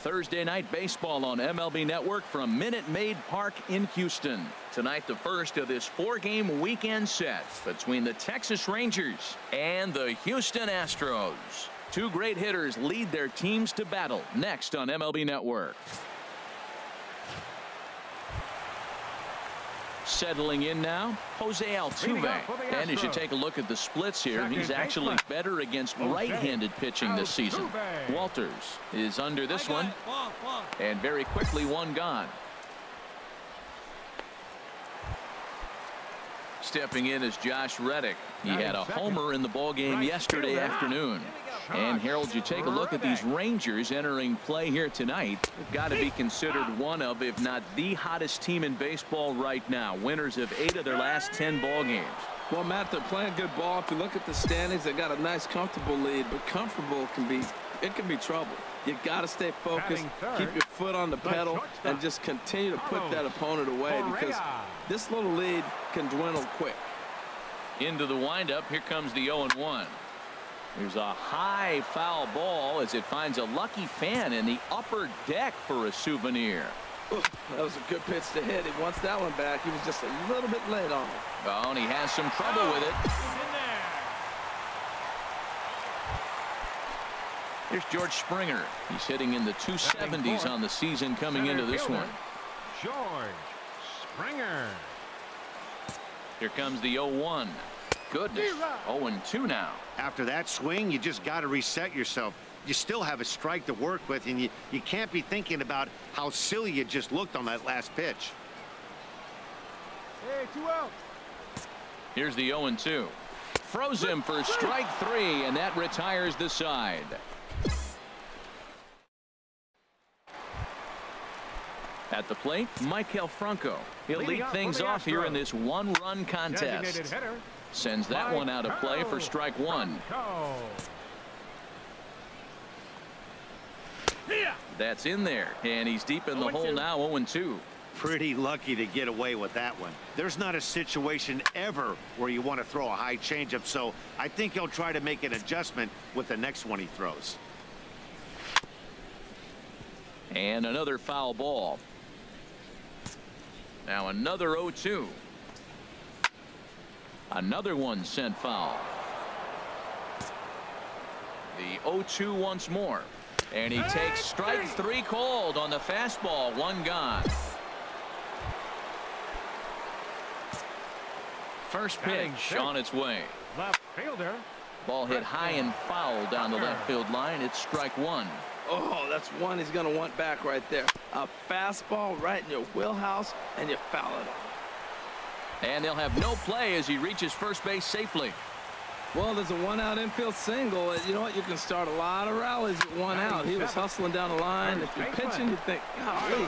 Thursday night baseball on MLB Network from Minute Maid Park in Houston. Tonight, the first of this 4-game weekend set between the Texas Rangers and the Houston Astros. Two great hitters lead their teams to battle next on MLB Network. Settling in now, Jose Altuve. And as you take a look at the splits here, he's actually better against right-handed pitching this season. Walters is under this one, and very quickly one gone. Stepping in is Josh Reddick. He had a homer in the ballgame yesterday afternoon. And Harold, you take a look at these Rangers entering play here tonight. They've got to be considered one of, if not the hottest team in baseball right now. Winners of 8 of their last 10 ball games. Well, Matt, they're playing good ball. If you look at the standings, they got a nice, comfortable lead. But comfortable can be trouble. You got to stay focused, keep your foot on the pedal, and just continue to put that opponent away because this little lead can dwindle quick. Into the windup, here comes the 0-1. There's a high foul ball as it finds a lucky fan in the upper deck for a souvenir. That was a good pitch to hit. He wants that one back. He was just a little bit late on it. Oh, and he has some trouble with it. Here's George Springer. He's hitting in the 270s on the season coming into this one. George Springer. Here comes the 0-1. Goodness, 0-2 now. After that swing, you just got to reset yourself. You still have a strike to work with, and you can't be thinking about how silly you just looked on that last pitch. Hey, 2 out. Here's the 0-2. Throws him for strike 3, and that retires the side. At the plate, Maikel Franco. He'll lead things off here in this one-run contest. Sends that one out of play for strike 1. That's in there, and he's deep in the hole now, 0-2. Pretty lucky to get away with that one. There's not a situation ever where you want to throw a high changeup, so I think he'll try to make an adjustment with the next one he throws. And another foul ball. Now another 0-2. Another one sent foul. The 0-2 once more. And he takes strike 3 called on the fastball. 1 gone. First pitch on its way. Left fielder. Ball hit high and foul down the left field line. It's strike 1. Oh, that's one he's going to want back right there. A fastball right in your wheelhouse, and you foul it off. And they'll have no play as he reaches first base safely. Well, there's a 1-out infield single. You know what? You can start a lot of rallies with 1 out. He was hustling down the line. If you're pitching, you think, golly,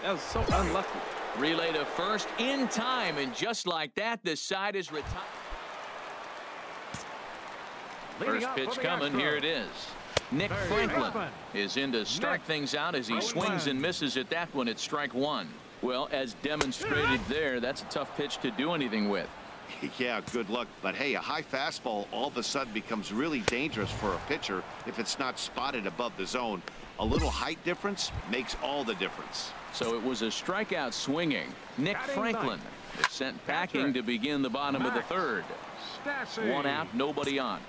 that was so unlucky. Relay to first in time, and just like that, the side is retired. First pitch coming. Here it is. Nick Franklin is in to start things out as he swings and misses at that one. It's strike 1. Well, as demonstrated there, that's a tough pitch to do anything with. Yeah, good luck. But hey, a high fastball all of a sudden becomes really dangerous for a pitcher if it's not spotted above the zone. A little height difference makes all the difference. So it was a strikeout swinging. Nick Franklin is sent packing to begin the bottom of the 3rd. 1 out, nobody on.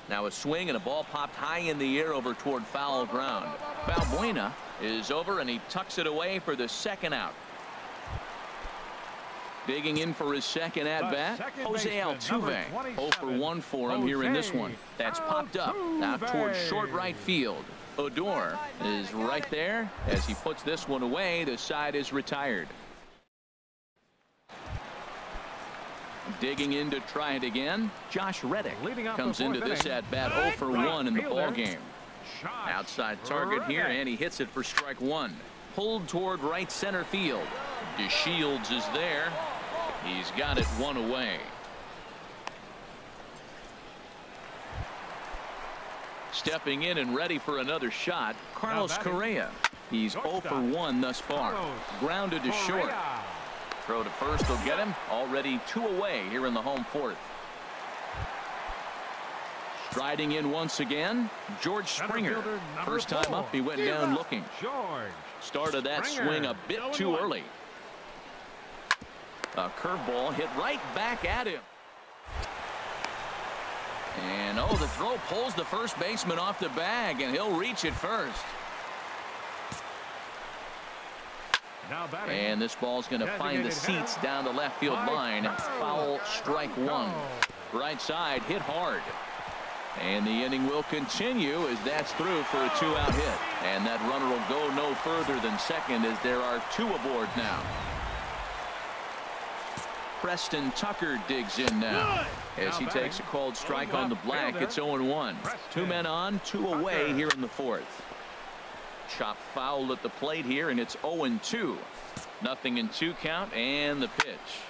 Now a swing and a ball popped high in the air over toward foul ground. Valbuena is over and he tucks it away for the 2nd out. Digging in for his 2nd at bat, Jose Altuve. 0 for 1 for him here in this one. That's popped up out towards short right field. Odor is right there as he puts this one away. The side is retired. Digging in to try it again, Josh Reddick comes into this at bat 0 for 1 in the ball game. Outside target here, and he hits it for strike 1. Pulled toward right center field. DeShields is there. He's got it 1 away. Stepping in and ready for another shot, Carlos Correa. He's 0 for 1 thus far. Grounded to short. Throw to first will get him. Already 2 away here in the home 4th. Striding in once again, George Springer. First time up, he went down looking. Started that swing a bit too early. A curveball hit right back at him. And oh, the throw pulls the first baseman off the bag, and he'll reach it first. And this ball's going to find the seats down the left field line. Foul, strike one. Right side hit hard. And the inning will continue as that's through for a 2-out hit. And that runner will go no further than second as there are 2 aboard now. Preston Tucker digs in now as he takes a called strike on the black. It's 0-1. 2 men on, 2 away here in the 4th. Chop foul at the plate here, and it's 0-2. Nothing in 2 count, and the pitch.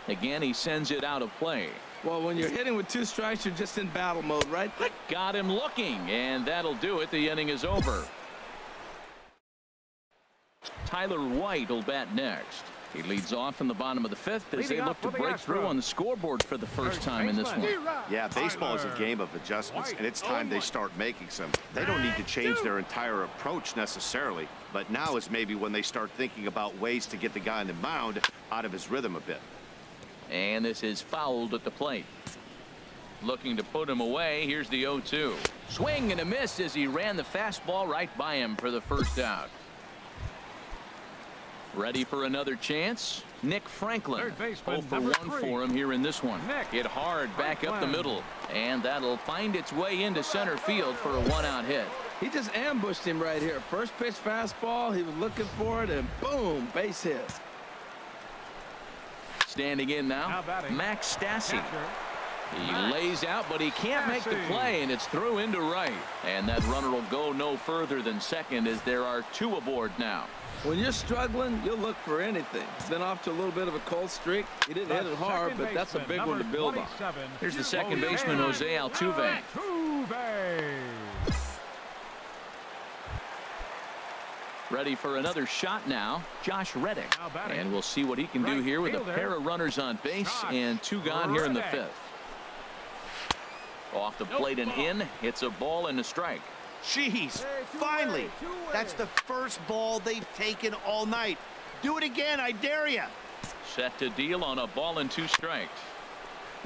Again, he sends it out of play. Well, when you're hitting with 2 strikes, you're just in battle mode, right? Got him looking, and that'll do it. The inning is over. Tyler White will bat next. He leads off in the bottom of the 5th as they look to break through on the scoreboard for the first time in this one. Yeah, baseball is a game of adjustments, and it's time they start making some. They don't need to change their entire approach necessarily, but now is maybe when they start thinking about ways to get the guy on the mound out of his rhythm a bit. And this is fouled at the plate. Looking to put him away. Here's the 0-2. Swing and a miss as he ran the fastball right by him for the first out. Ready for another chance. Nick Franklin. 0 for 1 for him here in this one. Hit hard back up the middle. And that'll find its way into center field for a 1-out hit. He just ambushed him right here. First pitch fastball. He was looking for it, and boom, base hit. Standing in now, Max Stassi. He lays out, but he can't make the play, and it's through into right. And that runner will go no further than second as there are 2 aboard now. When you're struggling, you'll look for anything. Been off to a little bit of a cold streak. He didn't hit it hard, but that's a big one to build on. Here's the second baseman, Jose Altuve. Ready for another shot now, Josh Reddick. And we'll see what he can do here with a pair of runners on base and 2 gone here in the 5th. Off the plate and in. It's a ball and a strike. Jeez, finally. That's the first ball they've taken all night. Do it again, I dare you. Set to deal on a ball and 2 strikes.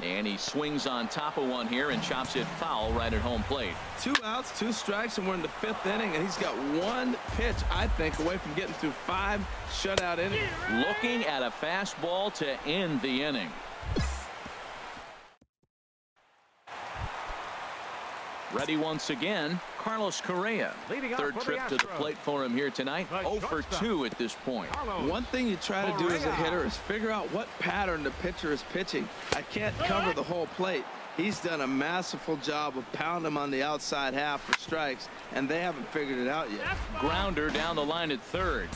And he swings on top of one here and chops it foul right at home plate. 2 outs, 2 strikes, and we're in the 5th inning, and he's got 1 pitch, I think, away from getting through 5 shutout innings. Looking at a fastball to end the inning. Ready once again, Carlos Correa. 3rd trip to the plate for him here tonight. 0 for 2 at this point. One thing you try to do as a hitter is figure out what pattern the pitcher is pitching. I can't cover the whole plate. He's done a masterful job of pounding him on the outside half for strikes, and they haven't figured it out yet. Grounder down the line at 3rd.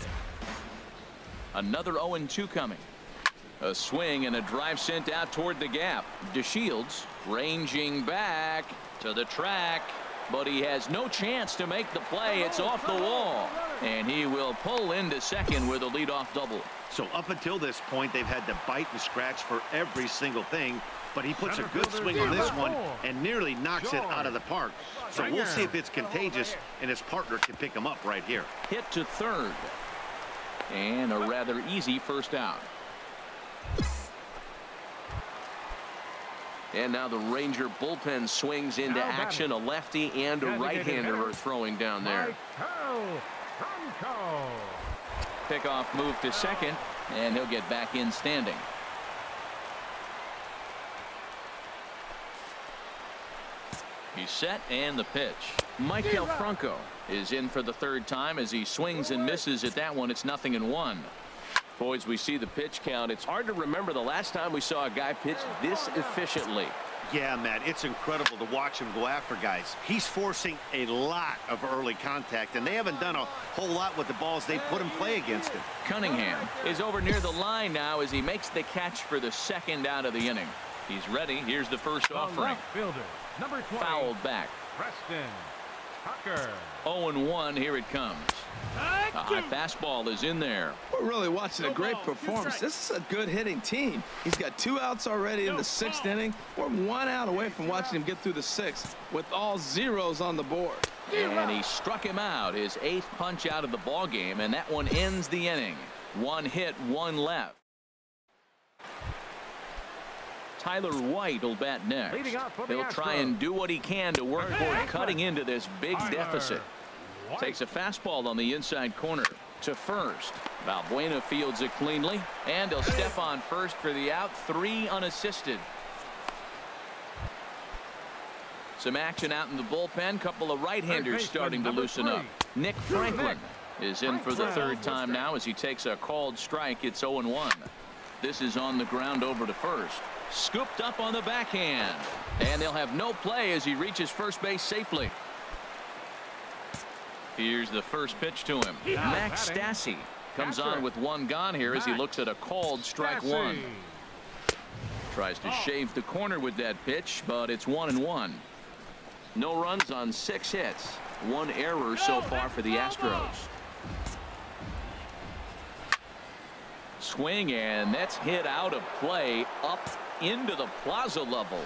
Another 0-2 coming. A swing and a drive sent out toward the gap. DeShields ranging back to the track, but he has no chance to make the play. It's off the wall, and he will pull into second with a leadoff double. So up until this point, they've had to bite and scratch for every single thing, but he puts a good swing on this one and nearly knocks it out of the park. So we'll see if it's contagious and his partner can pick him up right here. Hit to 3rd, and a rather easy first out. And now the Ranger bullpen swings into action. A lefty and a right-hander are throwing down there. Pickoff move to second, and he'll get back in standing. He's set, and the pitch. Maikel Franco is in for the 3rd time as he swings and misses at that one. It's 0-1. Boys, we see the pitch count. It's hard to remember the last time we saw a guy pitch this efficiently. Yeah, Matt, it's incredible to watch him go after guys. He's forcing a lot of early contact, and they haven't done a whole lot with the balls they put in play against him. Cunningham is over near the line now as he makes the catch for the 2nd out of the inning. He's ready. Here's the first offering. Number 20, fouled back. Preston Tucker. 0-1. Here it comes. A high fastball is in there. We're really watching a great performance. This is a good hitting team. He's got 2 outs already in the 6th inning. We're 1 out away from watching him get through the 6th with all zeros on the board. And he struck him out, his 8th punch out of the ball game, and that one ends the inning. 1 hit, 1 left. Tyler White will bat next. He'll try and do what he can to work toward cutting into this big deficit. Takes a fastball on the inside corner to first. Valbuena fields it cleanly, and he'll step on first for the out. 3 unassisted. Some action out in the bullpen. Couple of right-handers starting to loosen up. Nick Franklin is in for the 3rd time now as he takes a called strike. It's 0-1. This is on the ground over to first. Scooped up on the backhand. And they'll have no play as he reaches first base safely. Here's the first pitch to him. Max Stassi comes on with 1 gone here as he looks at a called strike 1. Tries to shave the corner with that pitch, but it's 1-1. No runs on 6 hits. 1 error so far for the Astros. Swing, and that's hit out of play up into the plaza level.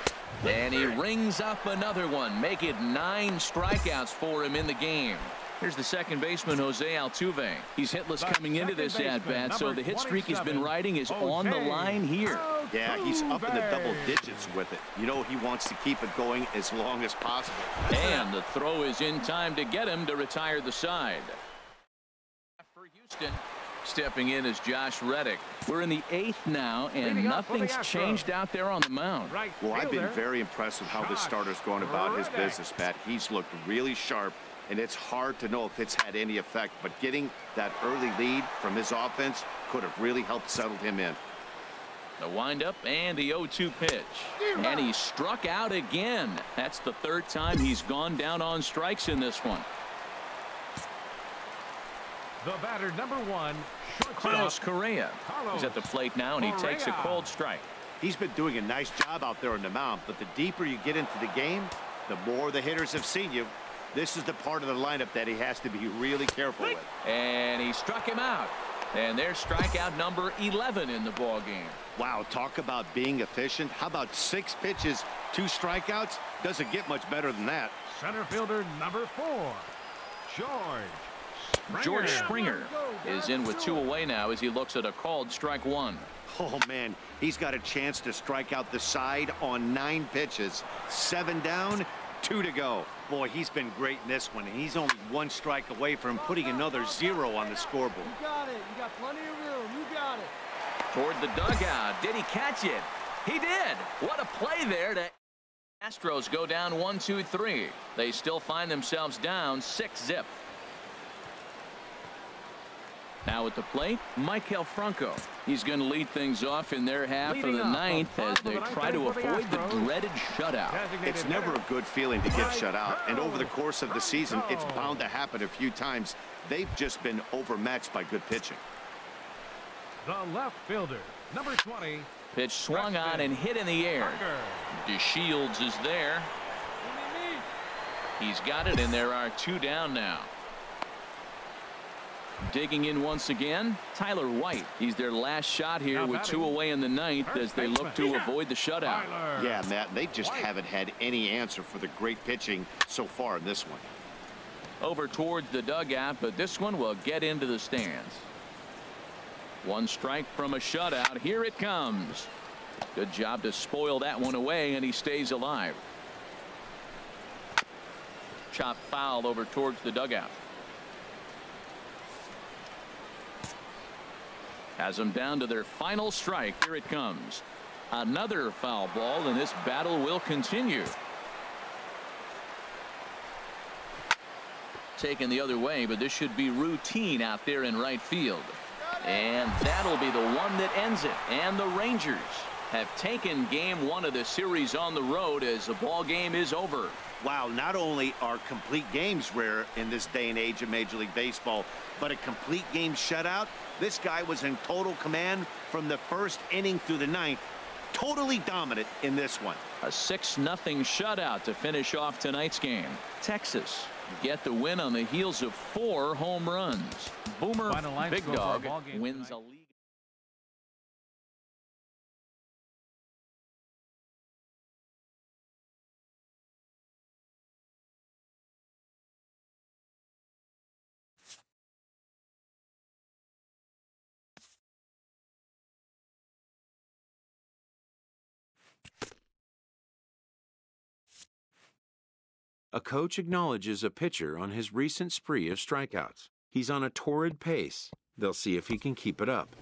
And he rings up another one. Make it 9 strikeouts for him in the game. Here's the second baseman, Jose Altuve. He's hitless coming into this at-bat, so the hit streak he's been riding is on the line here. Yeah, he's up in the double digits with it. You know he wants to keep it going as long as possible. And the throw is in time to get him to retire the side. For Houston, stepping in is Josh Reddick. We're in the 8th now, and nothing's changed out there on the mound. Well, I've been very impressed with how this starter's going about his business, Pat. He's looked really sharp, and it's hard to know if it's had any effect, but getting that early lead from his offense could have really helped settle him in. The windup and the 0-2 pitch. And he struck out again. That's the 3rd time he's gone down on strikes in this one. The batter, number 1, Carlos Correa is at the plate now, and he takes a called strike. He's been doing a nice job out there on the mound, but the deeper you get into the game, the more the hitters have seen you. This is the part of the lineup that he has to be really careful with. And he struck him out. And there's strikeout number 11 in the ball game. Wow, talk about being efficient. How about 6 pitches, 2 strikeouts? Doesn't get much better than that. Center fielder number 4, George Springer is in with 2 away now as he looks at a called strike 1. Oh, man, he's got a chance to strike out the side on 9 pitches. 7 down, 2 to go. Boy, he's been great in this one, and he's only 1 strike away from putting another 0 on the scoreboard. You got it. You got plenty of room. You got it. Toward the dugout. Did he catch it? He did. What a play there to Astros go down 1-2-3. They still find themselves down 6-0. Now at the plate, Maikel Franco. He's going to lead things off in their half of the 9th as they try to avoid the dreaded shutout. It's never a good feeling to get shut out, and over the course of the season, it's bound to happen a few times. They've just been overmatched by good pitching. The left fielder, number 20. Pitch swung on and hit in the air. DeShields is there. He's got it, and there are 2 down now. Digging in once again, Tyler White. He's their last shot here with 2 away in the 9th as they look to avoid the shutout. Yeah, Matt, they just haven't had any answer for the great pitching so far in this one. Over towards the dugout, but this one will get into the stands. 1 strike from a shutout. Here it comes. Good job to spoil that one away, and he stays alive. Chop foul over towards the dugout. Has them down to their final strike. Here it comes. Another foul ball, and this battle will continue. Taken the other way, but this should be routine out there in right field. And that'll be the one that ends it. And the Rangers have taken game 1 of the series on the road as the ball game is over. Wow, not only are complete games rare in this day and age of Major League Baseball, but a complete game shutout. This guy was in total command from the 1st inning through the 9th. Totally dominant in this one. A 6-0 shutout to finish off tonight's game. Texas get the win on the heels of 4 home runs. Boomer Big Dog wins a league. A coach acknowledges a pitcher on his recent spree of strikeouts. He's on a torrid pace. They'll see if he can keep it up.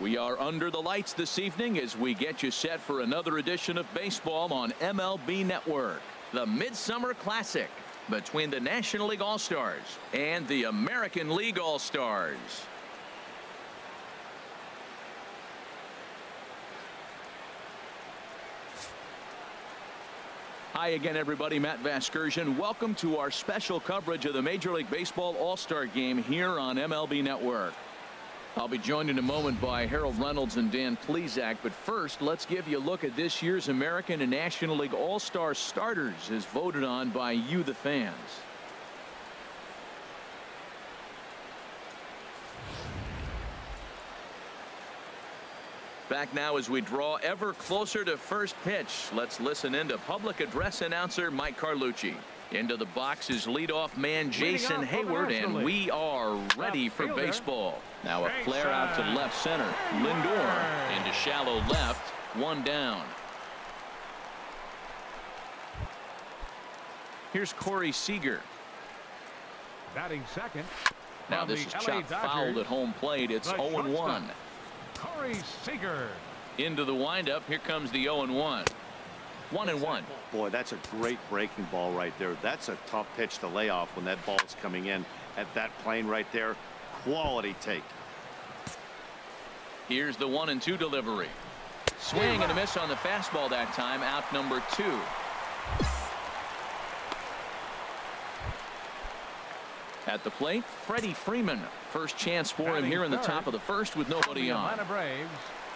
We are under the lights this evening as we get you set for another edition of baseball on MLB Network. The Midsummer Classic between the National League All-Stars and the American League All-Stars. Hi again, everybody. Matt Vasgersian. Welcome to our special coverage of the Major League Baseball All-Star Game here on MLB Network. I'll be joined in a moment by Harold Reynolds and Dan Plesac, but first let's give you a look at this year's American and National League All-Star starters as voted on by you, the fans. Back now as we draw ever closer to first pitch. Let's listen in to public address announcer Mike Carlucci. Into the box is leadoff man Jason Hayward, and we are ready for baseball. Now a flare out to left center. Lindor into shallow left. 1 down. Here's Corey Seager. Batting second. Now this is chopped fouled at home plate. It's 0-1. Corey Seager. Into the windup. Here comes the 0-1. 1-1. Boy, that's a great breaking ball right there. That's a tough pitch to lay off when that ball's coming in at that plane right there. Quality take. Here's the 1-2 delivery. Swing and a miss on the fastball that time. Out number 2. At the plate, Freddie Freeman. First chance for him here in the top of the first with nobody on.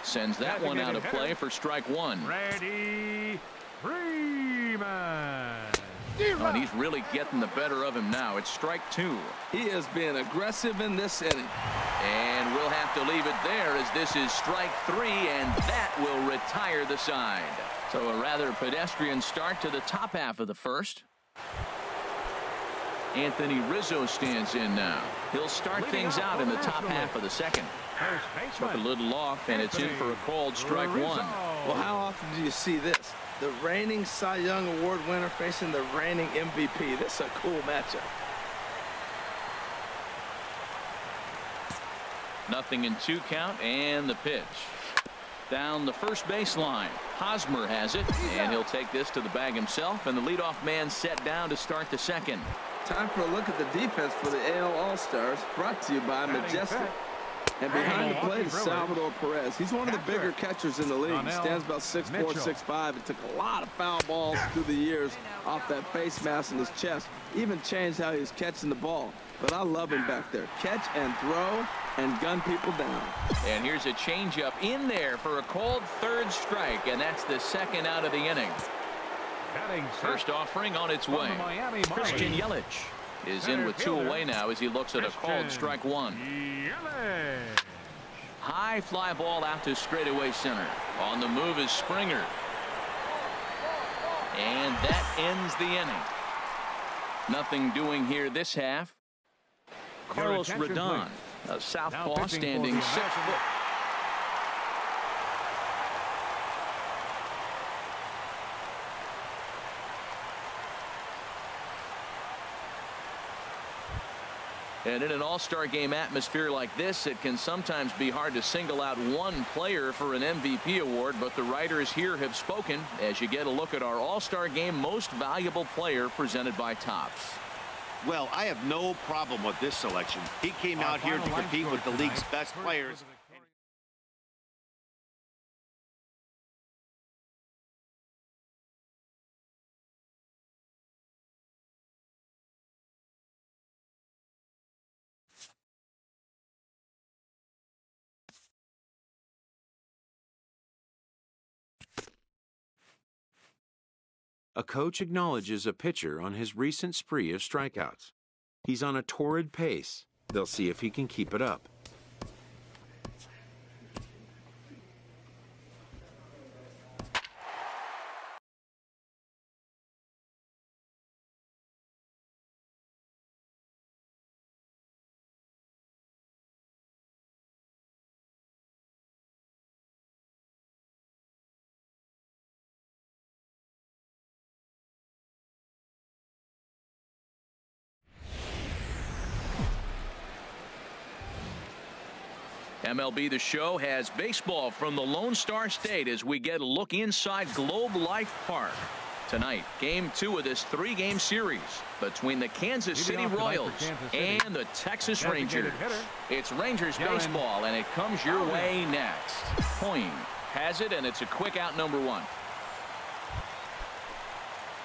Sends that one out of play for strike 1. Freddie Freeman. And he's really getting the better of him now. It's strike 2. He is being aggressive in this inning. And we'll have to leave it there as this is strike 3, and that will retire the side. So a rather pedestrian start to the top half of the first. Anthony Rizzo stands in now. He'll start things out in the top half of the second. Took a little off, and it's in for a called strike 1. Well, how often do you see this? The reigning Cy Young Award winner facing the reigning MVP. This is a cool matchup. 0-2 count, and the pitch. Down the first baseline. Hosmer has it, and he'll take this to the bag himself, and the leadoff man set down to start the second. Time for a look at the defense for the AL All-Stars, brought to you by Majestic. And behind the plate is Salvador Perez. He's one of the bigger catchers in the league. He stands about 6'4", 6'5". It took a lot of foul balls through the years off that face mask in his chest. Even changed how he was catching the ball. But I love him back there. Catch and throw and gun people down. And here's a changeup in there for a called third strike, and that's the second out of the inning. First offering on its way. Christian Yelich is in with 2 away now as he looks at a called strike 1. High fly ball out to straightaway center. On the move is Springer. And that ends the inning. Nothing doing here this half. Carlos Rodon, a southpaw standing 6 foot. And in an all-star game atmosphere like this, it can sometimes be hard to single out one player for an MVP award, but the writers here have spoken as you get a look at our all-star game most valuable player presented by Topps. Well, I have no problem with this selection. He came out here to compete with the league's best players. A coach acknowledges a pitcher on his recent spree of strikeouts. He's on a torrid pace. They'll see if he can keep it up. MLB The Show has baseball from the Lone Star State as we get a look inside Globe Life Park. Tonight, Game 2 of this 3-game series between the Kansas City Royals and the Texas Rangers. It's Rangers baseball, and it comes your way next. Hoying has it, and it's a quick out number 1.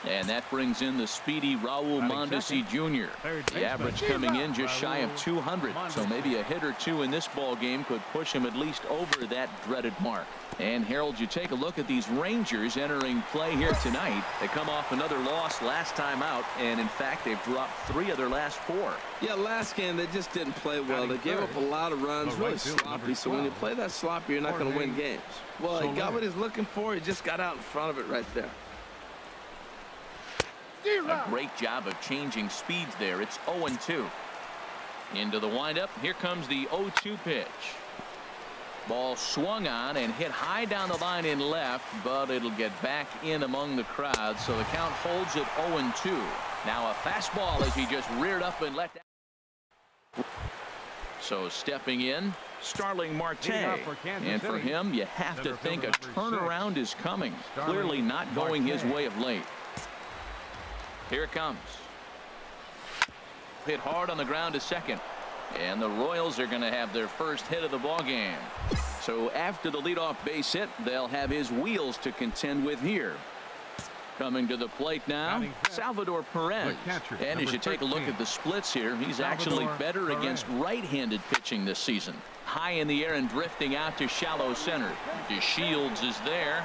And that brings in the speedy Raul Mondesi Jr. The average coming in just shy of 200. So maybe a hit or two in this ball game could push him at least over that dreaded mark. And Harold, you take a look at these Rangers entering play here tonight. They come off another loss last time out, and in fact they've dropped 3 of their last 4. Yeah, last game they just didn't play well. They gave up a lot of runs, really sloppy. So when you play that sloppy, you're not going to win games. Well, he got what he's looking for. He just got out in front of it right there. A great job of changing speeds there. It's 0-2. Into the windup. Here comes the 0-2 pitch. Ball swung on and hit high down the line in left, but it'll get back in among the crowd. So the count holds at 0-2. Now a fastball as he just reared up and let that. So stepping in, Starling Marte. And for him, you have to think a turnaround is coming. Clearly not going his way of late. Here it comes. Hit hard on the ground to second. And the Royals are going to have their first hit of the ball game. So after the leadoff base hit, they'll have his wheels to contend with here. Coming to the plate now, Salvador Perez. And as you take a look at the splits here, he's actually better against right-handed pitching this season. High in the air and drifting out to shallow center. DeShields is there.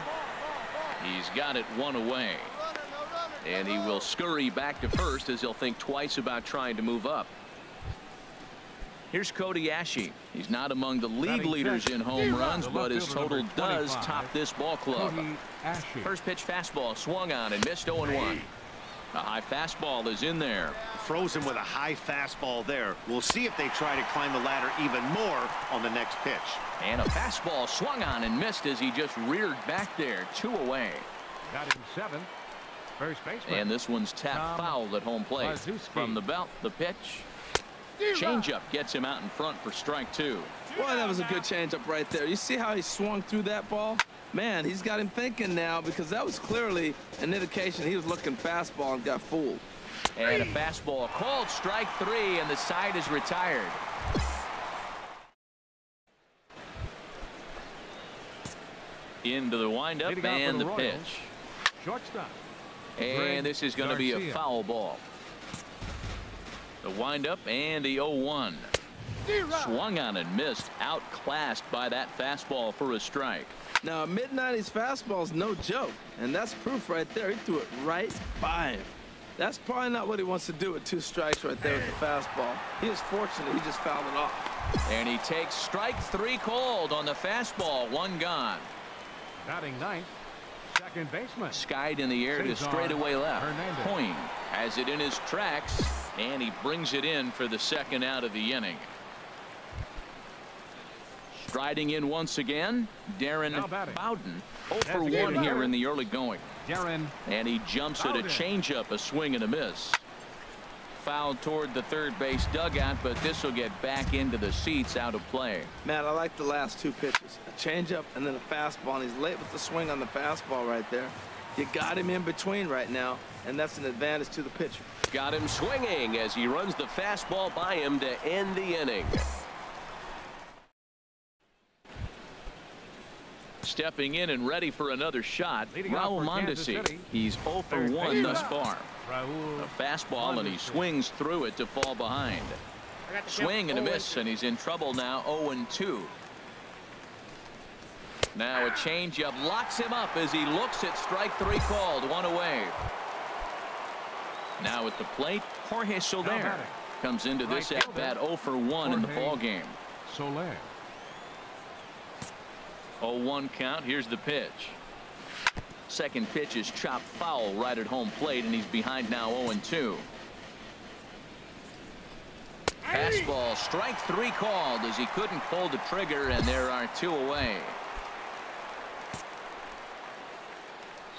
He's got it 1 away. And he will scurry back to first as he'll think twice about trying to move up. Here's Cody Ashe. He's not among the league leaders in home runs, but his total does top this ball club. First pitch fastball swung on and missed 0-1. A high fastball is in there. Frozen with a high fastball there. We'll see if they try to climb the ladder even more on the next pitch. And a fastball swung on and missed as he just reared back there. 2 away. Got him 7. First baseman. And this one's tapped foul at home plate. From the belt, the pitch. Changeup gets him out in front for strike 2. Boy, that was a good changeup right there. You see how he swung through that ball? Man, he's got him thinking now, because that was clearly an indication he was looking fastball and got fooled. And a fastball called strike 3, and the side is retired. Into the windup and the pitch. Shortstop. And this is going to be a foul ball. The windup and the 0-1. Swung on and missed, outclassed by that fastball for a strike. Now a mid-90s fastball is no joke, and that's proof right there. He threw it right by him. That's probably not what he wants to do with 2 strikes right there with the fastball. He is fortunate he just fouled it off. And he takes strike 3 called on the fastball. 1 gone. Batting 9th, Second baseman. Skied in the air to straightaway left. Coyne has it in his tracks, and he brings it in for the second out of the inning. Striding in once again, Darren Bowden. 0 for 1 here in the early going. And he jumps at a changeup, a swing and a miss. Fouled toward the third base dugout, but this will get back into the seats, out of play. Matt, I like the last two pitches. A changeup and then a fastball, and he's late with the swing on the fastball right there. You got him in between right now, and that's an advantage to the pitcher. Got him swinging as he runs the fastball by him to end the inning. Stepping in and ready for another shot, Raul Mondesi. He's 0 for 1 thus far. A fastball, and he swings through it to fall behind. Swing and a miss, and he's in trouble now. 0-2. Now a changeup locks him up as he looks at strike 3 called. 1 away. Now at the plate, Jorge Soler comes into this at bat 0 for 1 in the ball game. Soler. 0-1 count. Here's the pitch. Second pitch is chopped foul right at home plate, and he's behind now. 0-2. Fastball, strike 3 called as he couldn't pull the trigger, and there are 2 away.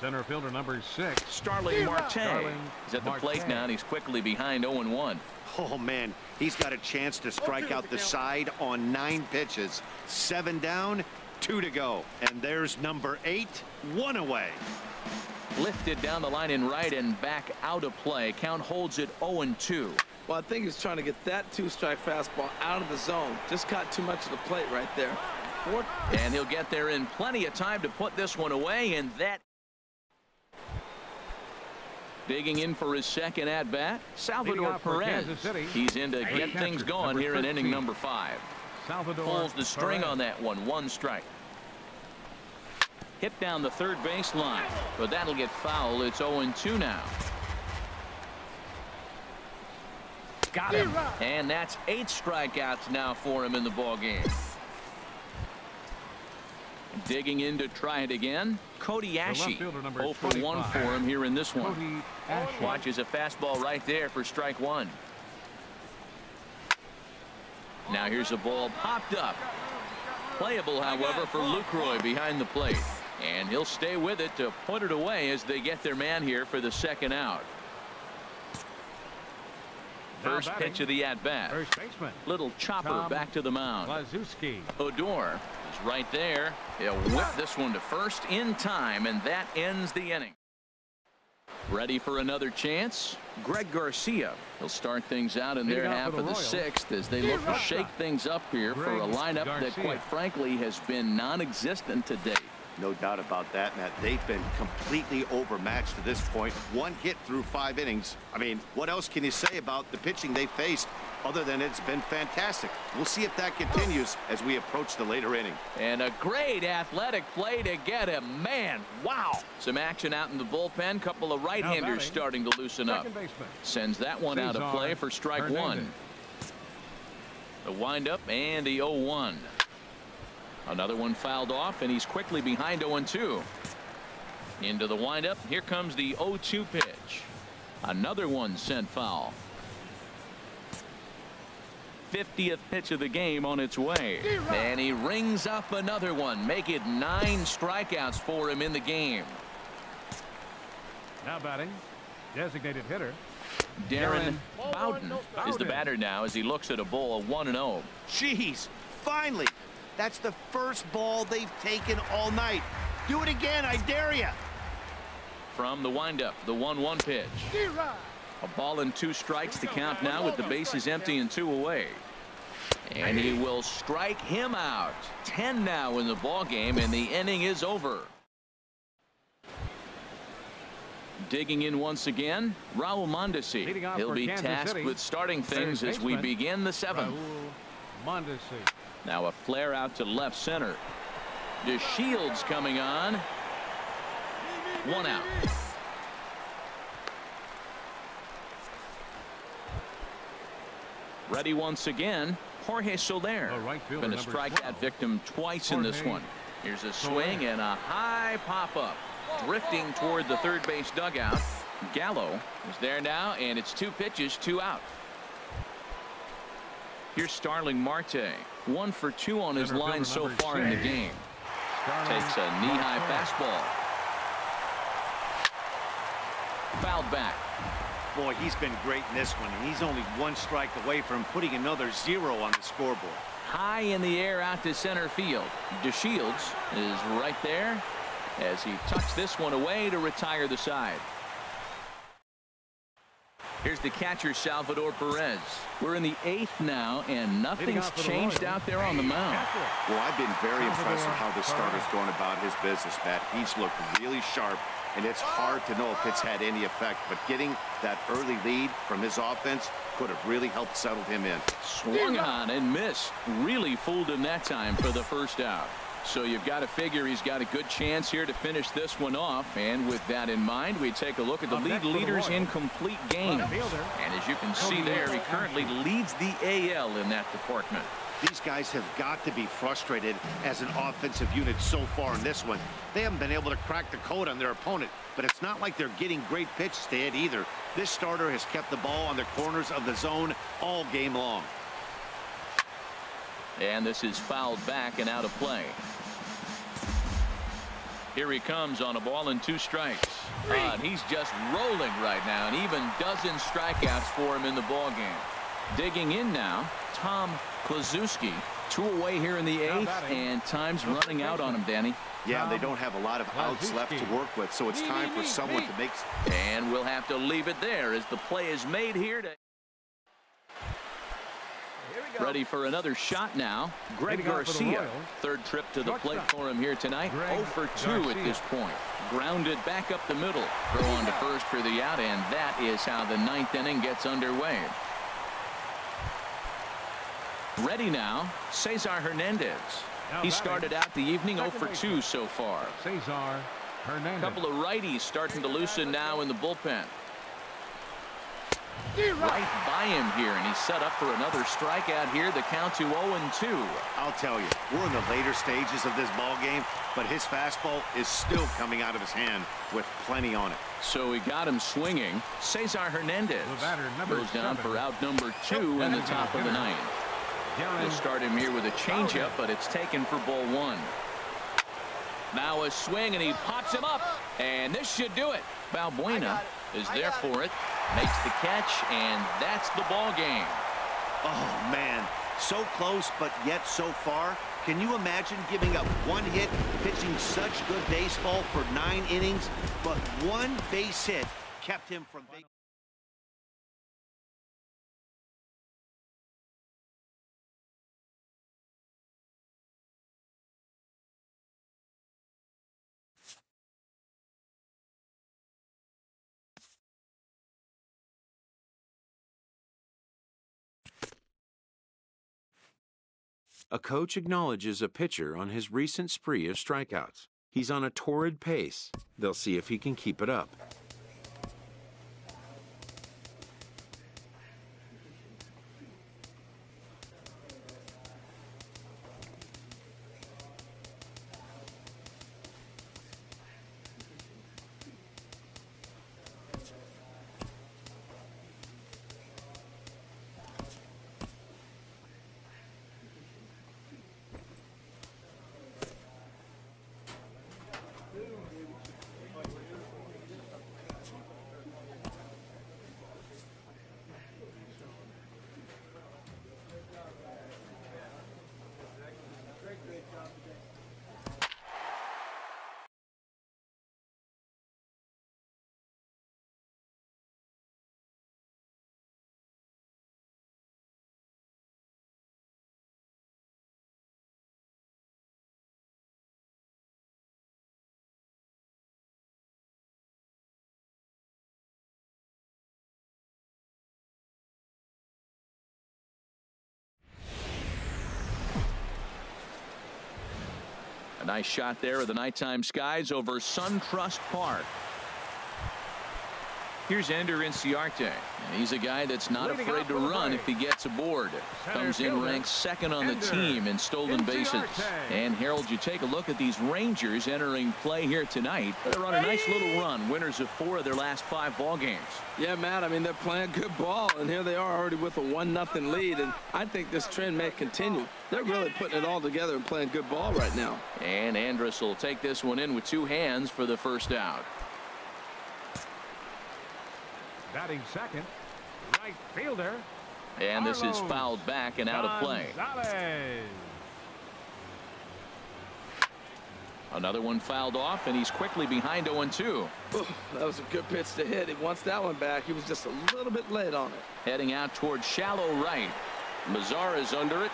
Center fielder number 6. Starling Marte. He's at the plate now, and he's quickly behind. 0-1. Oh, man, he's got a chance to strike out the side on 9 pitches. 7 down, 2 to go. And there's number 8, 1 away. Lifted down the line in right and back out of play. Count holds it 0-2. Well, I think he's trying to get that 2-strike fastball out of the zone. Just caught too much of the plate right there. And he'll get there in plenty of time to put this one away, and that. Digging in for his second at bat, Salvador Perez. He's in to get things going here in inning number 5. Pulls the string on that one. 1 strike. Hit down the third base line, but that'll get foul. It's 0-2 now. Got him. And that's 8 strikeouts now for him in the ball game. Digging in to try it again, Cody Ashe. 0 for 1 for him here in this one. Watches a fastball right there for strike 1. Now here's a ball popped up. Playable, however, for Lucroy behind the plate. And he'll stay with it to put it away as they get their man here for the second out. First pitch of the at-bat. Little chopper back to the mound. Odor is right there. He'll whip this one to first in time, and that ends the inning. Ready for another chance? Greg Garcia. He'll start things out in their half of the 6th as they look to shake things up here for a lineup that, quite frankly, has been non-existent to date. No doubt about that, Matt. They've been completely overmatched to this point. 1 hit through 5 innings. I mean, what else can you say about the pitching they faced other than it's been fantastic? We'll see if that continues as we approach the later inning. And a great athletic play to get him. Man, wow. Some action out in the bullpen. Couple of right-handers starting to loosen up. Sends that one out of play for strike 1. The windup and the 0-1. Another one fouled off, and he's quickly behind 0-2. Into the windup. Here comes the 0-2 pitch. Another one sent foul. 50th pitch of the game on its way. And he rings up another one. Make it 9 strikeouts for him in the game. Now batting, designated hitter Darren Bowden is the batter now as he looks at a ball of 1-0. Jeez, finally. That's the first ball they've taken all night. Do it again, I dare you. From the windup, the 1-1 pitch. A ball and 2 strikes to count now with the bases empty and 2 away. And he will strike him out. 10 now in the ball game, and the inning is over. Digging in once again, Raul Mondesi. He'll be tasked with starting things as we begin the 7th. Now a flare out to left center. DeShields coming on. 1 out. Ready once again, Jorge Soler. Going to strike that victim twice in this one. Here's a swing and a high pop-up. drifting toward the third base dugout. Gallo is there now, and it's 2 pitches, 2 out. Here's Starling Marte. 1 for 2 on his line so far in the game. Takes a knee-high fastball. Fouled back. Boy, he's been great in this one, and he's only 1 strike away from putting another 0 on the scoreboard. High in the air out to center field. DeShields is right there as he tucks this one away to retire the side. Here's the catcher, Salvador Perez. We're in the 8th now, and nothing's changed out there on the mound. Well, I've been very impressed with how this starter's going about his business, Matt. He's looked really sharp, and it's hard to know if it's had any effect, but getting that early lead from his offense could have really helped settle him in. Swung on and missed. Really fooled him that time for the first out. So you've got to figure he's got a good chance here to finish this one off. And with that in mind, we take a look at the league leaders in complete games. And as you can see there, he currently leads the AL in that department. These guys have got to be frustrated as an offensive unit so far in this one. They haven't been able to crack the code on their opponent, but it's not like they're getting great pitches to hit either. This starter has kept the ball on the corners of the zone all game long. And this is fouled back and out of play. Here he comes on a ball and 2 strikes. And he's just rolling right now, and even dozens strikeouts for him in the ball game. Digging in now, Tom Kluszewski. 2 away here in the 8th, and time's running out on him, Danny. Yeah, they don't have a lot of outs left to work with, so it's time for someone to make. And we'll have to leave it there as the play is made here to. Ready for another shot now. Greg Garcia. 3rd trip to the plate for him here tonight. 0 for 2 at this point. Grounded back up the middle. Throw on to first for the out, and that is how the 9th inning gets underway. Ready now, Cesar Hernandez. He started out the evening 0 for 2 so far. Cesar Hernandez. A couple of righties starting to loosen now in the bullpen. Right by him here, and he's set up for another strikeout here. The count to 0-2. I'll tell you, we're in the later stages of this ball game, but his fastball is still coming out of his hand with plenty on it. So he got him swinging. Cesar Hernandez goes down for out number 2 in the top of the 9th. We'll start him here with a changeup, but it's taken for ball 1. Now a swing, and he pops him up, and this should do it. Balbuena is there for it, makes the catch, and that's the ball game. Oh, man, so close, but yet so far. Can you imagine giving up 1 hit, pitching such good baseball for 9 innings, but 1 base hit kept him from... A coach acknowledges a pitcher on his recent spree of strikeouts. He's on a torrid pace. They'll see if he can keep it up. A nice shot there of the nighttime skies over SunTrust Park. Here's Ender Inciarte, and he's a guy that's not afraid to run if he gets aboard. Comes in ranked second on the team in stolen bases. And Harold, you take a look at these Rangers entering play here tonight. They're on a nice little run, winners of 4 of their last 5 ball games. Yeah, Matt, I mean, they're playing good ball, and here they are already with a 1-0 lead, and I think this trend may continue. They're really putting it all together and playing good ball right now. And Andrus will take this one in with 2 hands for the first out. Batting second, right fielder. And this is fouled back and out of play. Another one fouled off, and he's quickly behind 0-2. That was a good pitch to hit. He wants that one back. He was just a little bit late on it. Heading out towards shallow right. Mazara's under it.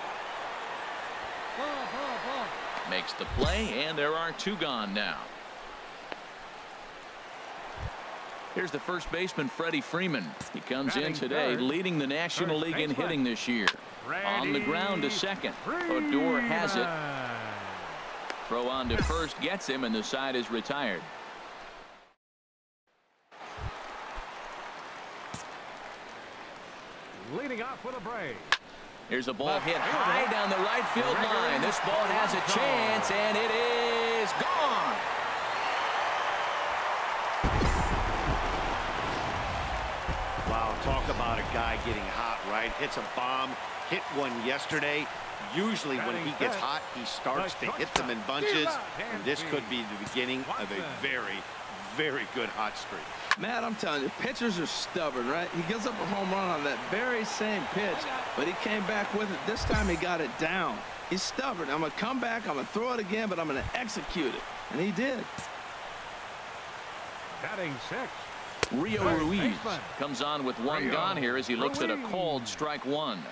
Makes the play, and there are 2 gone now. Here's the first baseman, Freddie Freeman. He comes in today leading the National League in hitting this year. On the ground to second. Odor has it. Throw on to first gets him, and the side is retired. Leading off with a break. Here's a ball hit high down the right field line. This ball has a chance, and it is gone. Wow, talk about a guy getting hot, right? Hits a bomb, hit one yesterday. Usually when he gets hot, he starts to hit them in bunches. And this could be the beginning of a very, very good hot streak. Matt, I'm telling you, pitchers are stubborn, right? He gives up a home run on that very same pitch, but he came back with it. This time he got it down. He's stubborn. I'm going to come back, I'm going to throw it again, but I'm going to execute it. And he did. Batting sixth. Rio Ruiz comes on with 1 gone here as he looks at a called strike 1.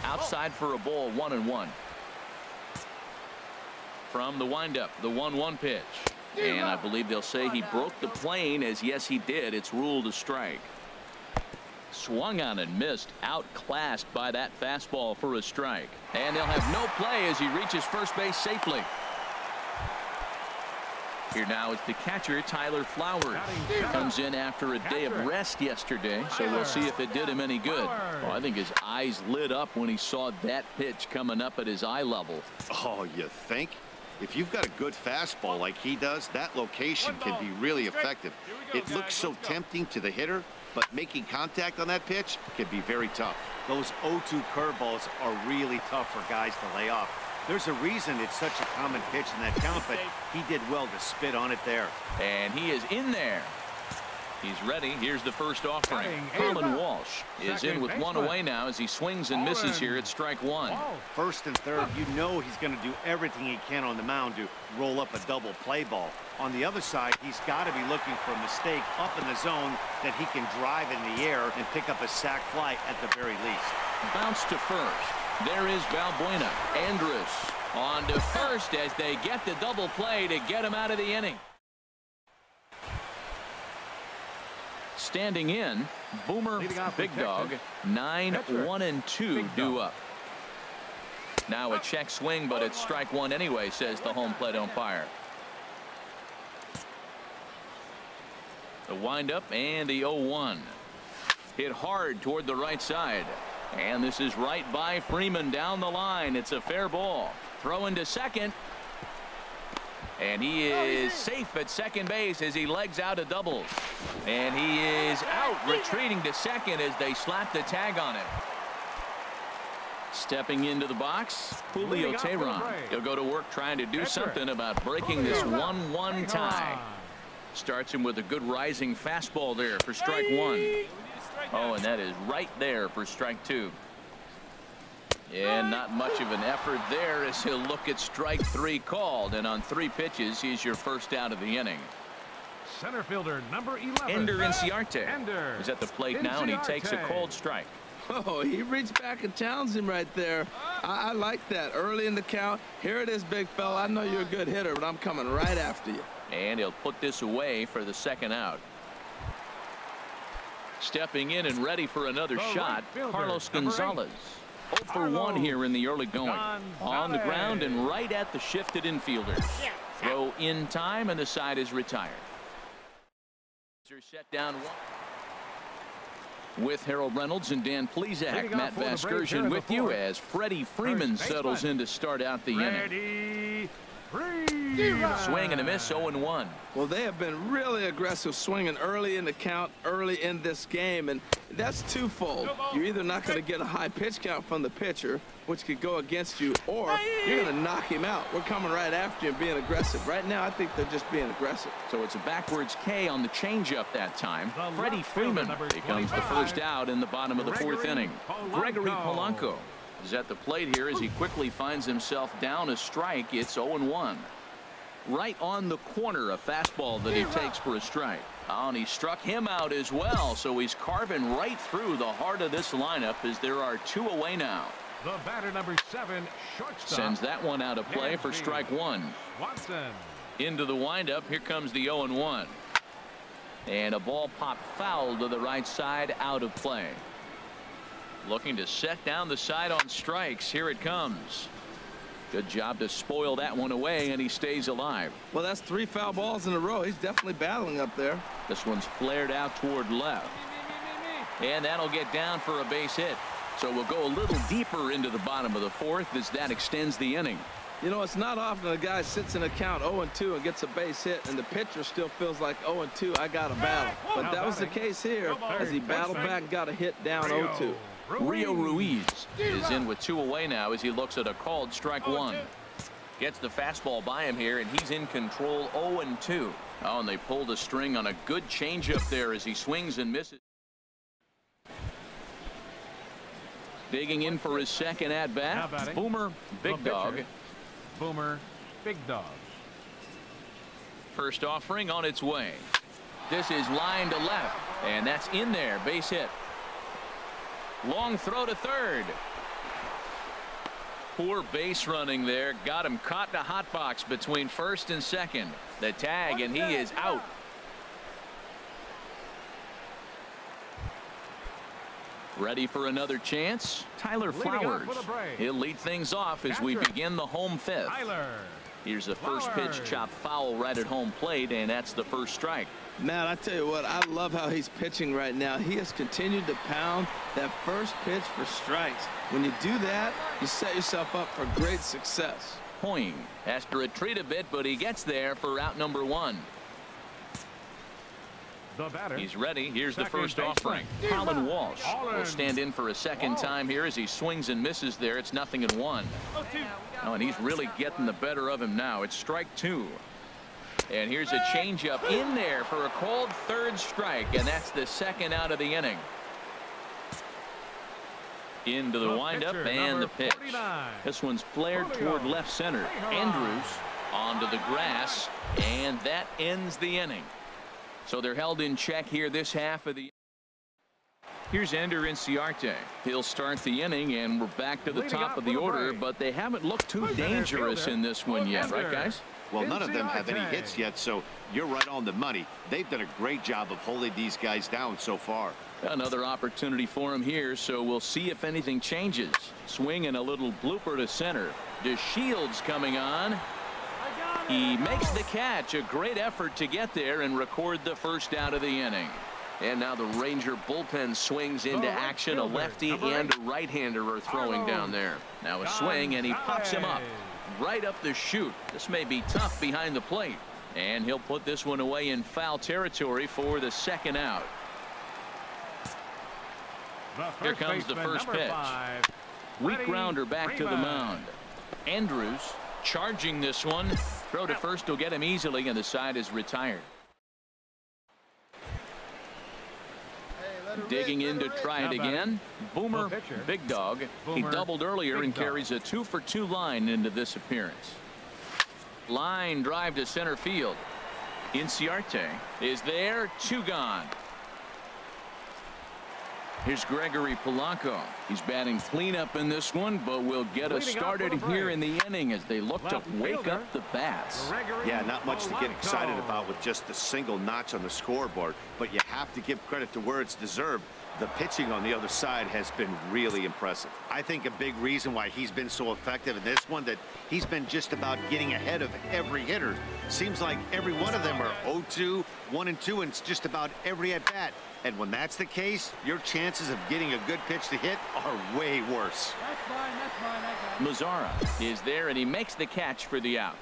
Outside for a ball, 1-1. From the windup, the 1-1 pitch. And I believe they'll say he broke the plane, as yes he did. It's ruled a strike. Swung on and missed, outclassed by that fastball for a strike. And they'll have no play as he reaches first base safely. Here now is the catcher, Tyler Flowers. Comes in after a day of rest yesterday, so we'll see if it did him any good. Oh, I think his eyes lit up when he saw that pitch coming up at his eye level. Oh, you think? If you've got a good fastball like he does, that location can be really effective. It looks so tempting to the hitter, but making contact on that pitch can be very tough. Those 0-2 curveballs are really tough for guys to lay off. There's a reason it's such a common pitch in that count, but he did well to spit on it there. And he is in there. He's ready. Here's the first offering. Colin Walsh is in with 1 away now as he swings and misses here at strike 1. First and third, you know he's going to do everything he can on the mound to roll up a double play ball. On the other side, he's got to be looking for a mistake up in the zone that he can drive in the air and pick up a sac fly at the very least. Bounce to first. There is Balbuena. Andrus on to first as they get the double play to get him out of the inning. Standing in, Boomer Big Dog, 9-1-2 due up. Now a check swing, but it's strike 1 anyway, says the home plate umpire. The windup and the 0-1. Hit hard toward the right side. And this is right by Freeman down the line. It's a fair ball. Throw into second. And he is safe at second base as he legs out of doubles. And he is out, retreating to second as they slap the tag on him. Stepping into the box, Julio Teheran. He'll go to work trying to do something about breaking this 1-1 tie. Starts him with a good rising fastball there for strike 1. Oh, and that is right there for strike 2. Yeah, not much of an effort there as he'll look at strike 3 called, and on 3 pitches he's your first out of the inning. Center fielder number 11. Ender Inciarte is at the plate now, and he takes a called strike. Oh, he reached back and challenged him right there. I like that early in the count. Here it is, big fella. I know you're a good hitter, but I'm coming right after you. And he'll put this away for the second out. Stepping in and ready for another shot, Carlos Gonzalez. 0 for 1 here in the early going. On the ground and right at the shifted infielders. Throw in time, and the side is retired. Set down one. With Harold Reynolds and Dan Plesac, Matt Vasgersian with you as Freddie Freeman settles in to start out the inning. Swing and a miss, 0-1. Well, they have been really aggressive swinging early in the count, early in this game, and that's twofold. You're either not going to get a high pitch count from the pitcher, which could go against you, or you're going to knock him out. We're coming right after you and being aggressive. Right now, I think they're just being aggressive. So it's a backwards K on the changeup that time. Freddie Freeman becomes the first out in the bottom of the fourth inning. Gregory Polanco is at the plate here as he quickly finds himself down a strike. It's 0-1. Right on the corner, a fastball that he takes for a strike. Oh, and he struck him out as well, so he's carving right through the heart of this lineup as there are two away now. The batter, number 7, shortstop. Sends that one out of play for strike one. Watson. Into the windup. Here comes the 0-1. And a ball popped foul to the right side, out of play. Looking to set down the side on strikes. Here it comes. Good job to spoil that one away, and he stays alive. Well, that's 3 foul balls in a row. He's definitely battling up there. This one's flared out toward left. And that'll get down for a base hit. So we'll go a little deeper into the bottom of the fourth as that extends the inning. You know, it's not often a guy sits in a count 0-2 and gets a base hit, and the pitcher still feels like 0-2, I got to battle. But that was the case here as he battled back and got a hit down 0-2. Rio Ruiz is in with 2 away now as he looks at a called strike one. Gets the fastball by him here, and he's in control 0-2. Oh, and they pulled a string on a good changeup there as he swings and misses. Digging in for his second at-bat, Boomer Big Dog. Boomer Big Dog. First offering on its way. This is line to left, and that's in there, base hit. Long throw to third. Poor base running there. Got him caught in a hot box between first and second. The tag, and he is out. Ready for another chance? Tyler Flowers. He'll lead things off as we begin the home fifth. Here's the first pitch chopped foul right at home plate, and that's the first strike. Matt, I tell you what, I love how he's pitching right now. He has continued to pound that first pitch for strikes. When you do that, you set yourself up for great success. Hoying has to retreat a bit, but he gets there for out number 1. The batter. He's ready. Here's the first offering. Colin Walsh will stand in for a second time here as he swings and misses there. It's 0-1. Oh, and he's really getting the better of him now. It's strike 2. And here's a changeup in there for a called third strike, and that's the second out of the inning. Into the windup and the pitch. 49. This one's flared toward left center. Andrews onto the grass, and that ends the inning. So they're held in check here this half of the. Here's Ender Inciarte. He'll start the inning, and we're back to the top of the order, but they haven't looked too dangerous in this one yet, right, guys? Well, none of them have any hits yet, so you're right on the money. They've done a great job of holding these guys down so far. Another opportunity for him here, so we'll see if anything changes. Swing and a little blooper to center. DeShields coming on. He makes the catch. A great effort to get there and record the first out of the inning. And now the Ranger bullpen swings into action. A lefty and a right-hander are throwing down there. Now a swing, and he pops him up right up the chute. This may be tough behind the plate, and he'll put this one away in foul territory for the second out. Here comes the first pitch. Weak grounder back to the mound. Andrews charging this one. Throw to first will get him easily, and the side is retired. Digging in to try it again. Boomer Big Dog. He doubled earlier and carries a 2-for-2 line into this appearance. Line drive to center field. Inciarte is there. 2 gone. Here's Gregory Polanco. He's batting cleanup in this one, but will get us started here in the inning as they look to wake up the bats. Yeah, not much to get excited about with just a single notch on the scoreboard, but you have to give credit to where it's deserved. The pitching on the other side has been really impressive. I think a big reason why he's been so effective in this one, that he's been just about getting ahead of every hitter. Seems like every one of them are 0-2, 1-2, and it's just about every at-bat. And when that's the case, your chances of getting a good pitch to hit are way worse. That's mine, I got it. Mazara is there, and he makes the catch for the out.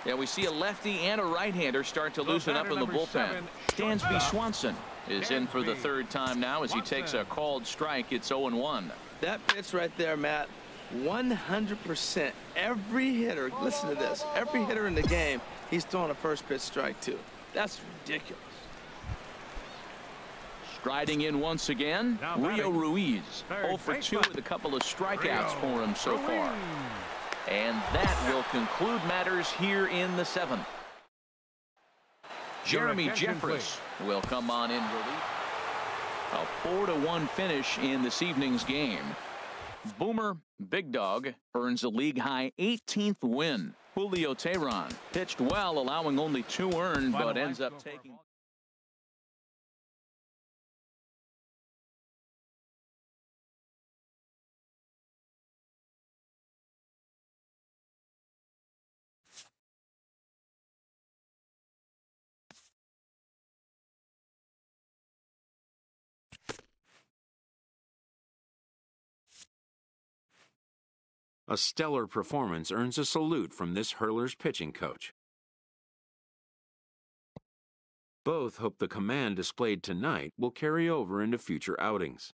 Yeah, we see a lefty and a right-hander start to loosen up in the bullpen. Dansby Swanson is in for the third time now as he takes a called strike. It's 0-1. That pitch right there, Matt, 100%. Every hitter, listen to this, every hitter in the game, he's throwing a first pitch strike to. That's ridiculous. Striding in once again, Rio Ruiz. 0 for 2 with a couple of strikeouts for him so far. And that will conclude matters here in the 7th. Jeremy Jeffress will come on in relief. A 4-1 finish in this evening's game. Boomer Big Dog earns a league-high 18th win. Julio Teheran pitched well, allowing only 2 earned, but ends up taking... A stellar performance earns a salute from this hurler's pitching coach. Both hope the command displayed tonight will carry over into future outings.